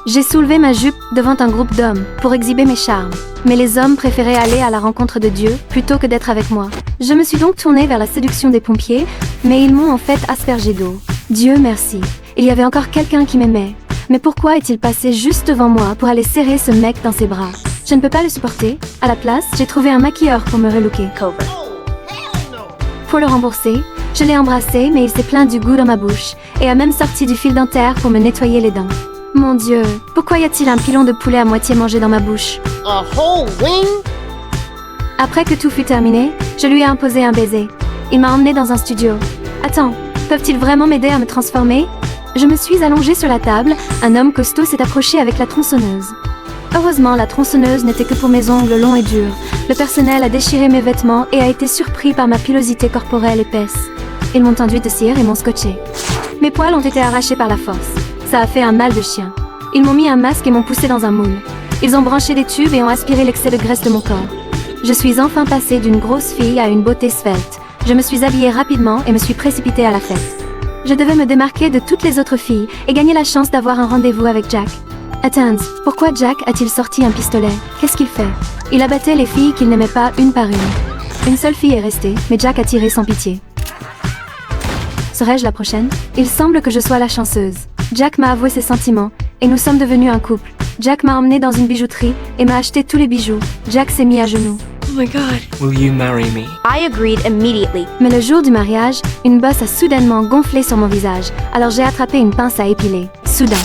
J'ai soulevé ma jupe devant un groupe d'hommes pour exhiber mes charmes. Mais les hommes préféraient aller à la rencontre de Dieu plutôt que d'être avec moi. Je me suis donc tournée vers la séduction des pompiers, mais ils m'ont en fait aspergé d'eau. Dieu merci. Il y avait encore quelqu'un qui m'aimait. Mais pourquoi est-il passé juste devant moi pour aller serrer ce mec dans ses bras? Je ne peux pas le supporter. À la place, j'ai trouvé un maquilleur pour me relooker. Pour le rembourser, je l'ai embrassé, mais il s'est plaint du goût dans ma bouche et a même sorti du fil dentaire pour me nettoyer les dents. Mon Dieu, pourquoi y a-t-il un pilon de poulet à moitié mangé dans ma bouche? A whole wing? Après que tout fut terminé, je lui ai imposé un baiser. Il m'a emmené dans un studio. Attends, peuvent-ils vraiment m'aider à me transformer? Je me suis allongée sur la table, un homme costaud s'est approché avec la tronçonneuse. Heureusement, la tronçonneuse n'était que pour mes ongles longs et durs. Le personnel a déchiré mes vêtements et a été surpris par ma pilosité corporelle épaisse. Ils m'ont enduit de cire et m'ont scotché. Mes poils ont été arrachés par la force. Ça a fait un mal de chien. Ils m'ont mis un masque et m'ont poussé dans un moule. Ils ont branché des tubes et ont aspiré l'excès de graisse de mon corps. Je suis enfin passée d'une grosse fille à une beauté svelte. Je me suis habillée rapidement et me suis précipitée à la fête. Je devais me démarquer de toutes les autres filles et gagner la chance d'avoir un rendez-vous avec Jack. Attends, pourquoi Jack a-t-il sorti un pistolet? Qu'est-ce qu'il fait? Il abattait les filles qu'il n'aimait pas une par une. Une seule fille est restée, mais Jack a tiré sans pitié. Serais-je la prochaine? Il semble que je sois la chanceuse. Jack m'a avoué ses sentiments, et nous sommes devenus un couple. Jack m'a emmené dans une bijouterie, et m'a acheté tous les bijoux. Jack s'est mis à genoux. Oh my god. Will you marry me? I agreed immediately. Mais le jour du mariage, une bosse a soudainement gonflé sur mon visage, alors j'ai attrapé une pince à épiler. Soudain.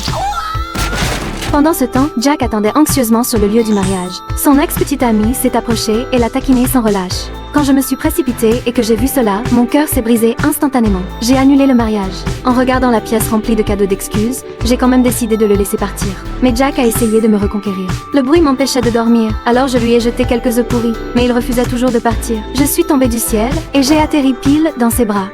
Pendant ce temps, Jack attendait anxieusement sur le lieu du mariage. Son ex-petite amie s'est approchée et l'a taquiné sans relâche. Quand je me suis précipitée et que j'ai vu cela, mon cœur s'est brisé instantanément. J'ai annulé le mariage. En regardant la pièce remplie de cadeaux d'excuses, j'ai quand même décidé de le laisser partir. Mais Jack a essayé de me reconquérir. Le bruit m'empêchait de dormir, alors je lui ai jeté quelques œufs pourris, mais il refusait toujours de partir. Je suis tombée du ciel et j'ai atterri pile dans ses bras.